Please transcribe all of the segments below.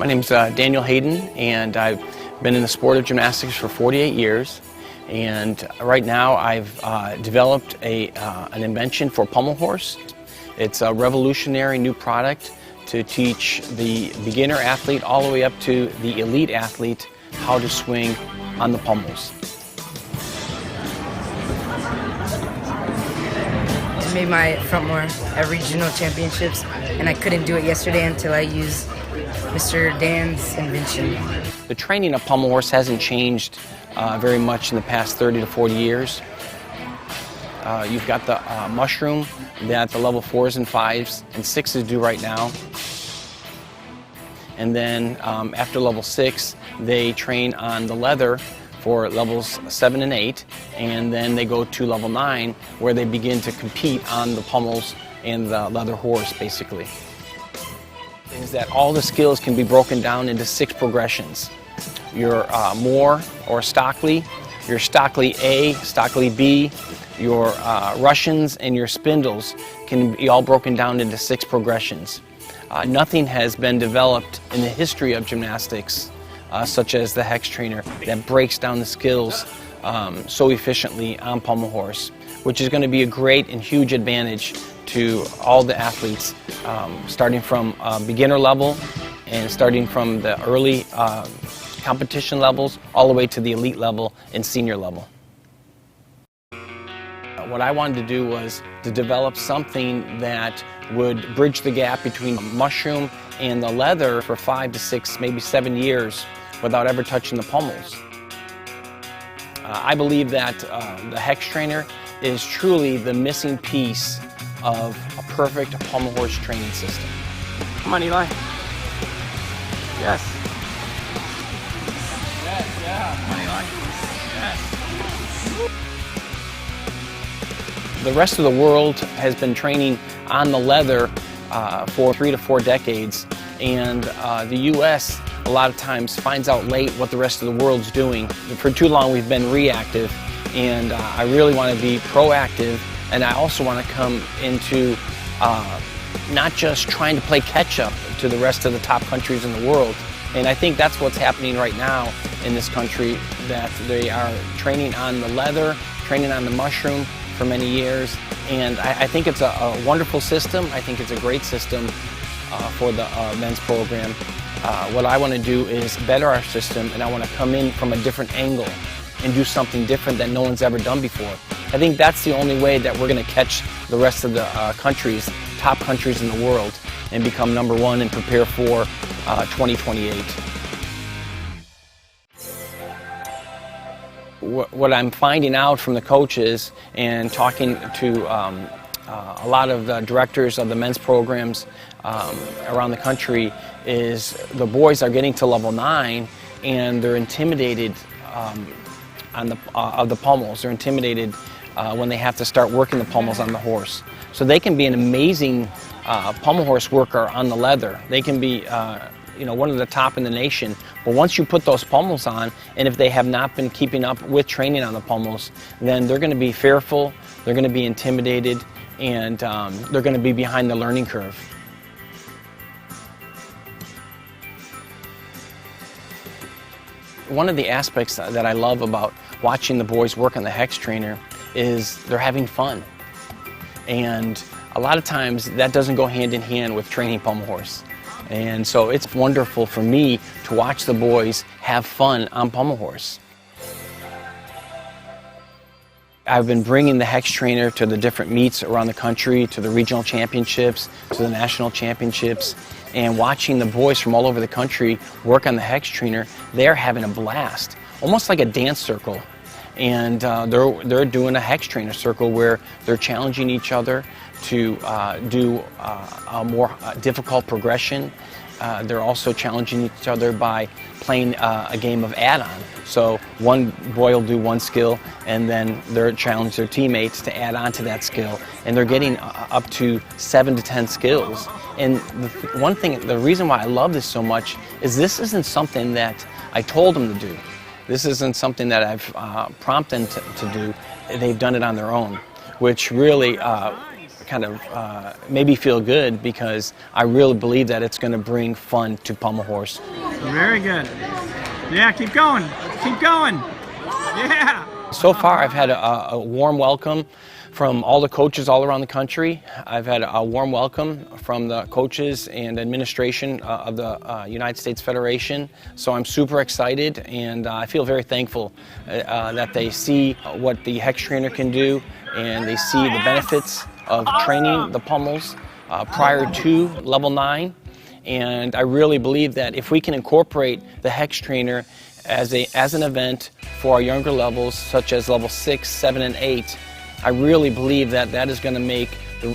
My name's Daniel Hayden, and I've been in the sport of gymnastics for 48 years. And right now I've developed an invention for Pommel horse. It's a revolutionary new product to teach the beginner athlete all the way up to the elite athlete how to swing on the pommels. I made my front more at regional championships, and I couldn't do it yesterday until I used Mr. Dan's invention. The training of pommel horse hasn't changed very much in the past 30 to 40 years. You've got the mushroom that the level 4s and 5s and 6s do right now. And then after level 6, they train on the leather for levels 7 and 8, and then they go to level 9 where they begin to compete on the pommels and the leather horse, basically. Is that all the skills can be broken down into 6 progressions. Your Moore or Stockley, your Stockley A, Stockley B, your Russians and your Spindles can be all broken down into 6 progressions. Nothing has been developed in the history of gymnastics such as the hex trainer that breaks down the skills so efficiently on pommel horse, which is going to be a great and huge advantage to all the athletes, starting from beginner level and starting from the early competition levels all the way to the elite level and senior level. What I wanted to do was to develop something that would bridge the gap between the mushroom and the leather for 5 to 6, maybe 7 years without ever touching the pommels. I believe that the hex trainer is truly the missing piece of a perfect pommel horse training system. Come on, Eli. Yes. Yes, yeah. Come on, Eli. Yes. The rest of the world has been training on the leather for 3 to 4 decades, and the U.S. a lot of times finds out late what the rest of the world's doing. For too long we've been reactive, and I really want to be proactive, and I also want to come into not just trying to play catch-up to the rest of the top countries in the world. And I think that's what's happening right now in this country, that they are training on the leather, training on the mushroom for many years, and I think it's a wonderful system. I think it's a great system for the men's program. What I want to do is better our system, and I want to come in from a different angle and do something different that no one's ever done before. I think that's the only way that we're going to catch the rest of the countries, top countries in the world, and become #1 and prepare for 2028. What I'm finding out from the coaches and talking to a lot of the directors of the men's programs around the country is the boys are getting to level 9 and they're intimidated of the pommels. They're intimidated when they have to start working the pommels on the horse. So they can be an amazing pommel horse worker on the leather. They can be one of the top in the nation, but once you put those pommels on, and if they have not been keeping up with training on the pommels, then they're going to be fearful, they're going to be intimidated, and they're going to be behind the learning curve. One of the aspects that I love about watching the boys work on the hex trainer is they're having fun, and a lot of times that doesn't go hand in hand with training pommel horse. And so it's wonderful for me to watch the boys have fun on pommel horse. I've been bringing the hex trainer to the different meets around the country, to the regional championships, to the national championships, and watching the boys from all over the country work on the hex trainer. They're having a blast, almost like a dance circle. And they're doing a hex trainer circle where they're challenging each other to do a more difficult progression. They're also challenging each other by playing a game of add-on. So one boy will do one skill, and then they're challenging their teammates to add on to that skill. And they're getting up to 7 to 10 skills. And the reason why I love this so much is this isn't something that I told them to do. This isn't something that I've prompted them to do. They've done it on their own, which really kind of made me feel good, because I really believe that it's going to bring fun to Pommel horse. Very good. Yeah, keep going. Keep going. Yeah. So far, I've had a warm welcome from all the coaches all around the country. I've had a warm welcome from the coaches and administration of the United States Federation. So I'm super excited, and I feel very thankful that they see what the hex trainer can do, and they see the benefits of training the Pommels prior to level 9. And I really believe that if we can incorporate the hex trainer as an event for our younger levels, such as level 6, 7, and 8, I really believe that that is going to make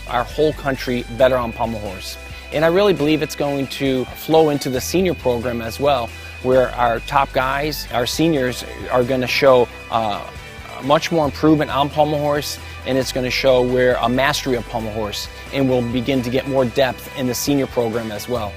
our whole country better on pommel horse. And I really believe it's going to flow into the senior program as well, where our top guys, our seniors, are going to show much more improvement on pommel horse, and it's going to show a mastery of pommel horse, and we'll begin to get more depth in the senior program as well.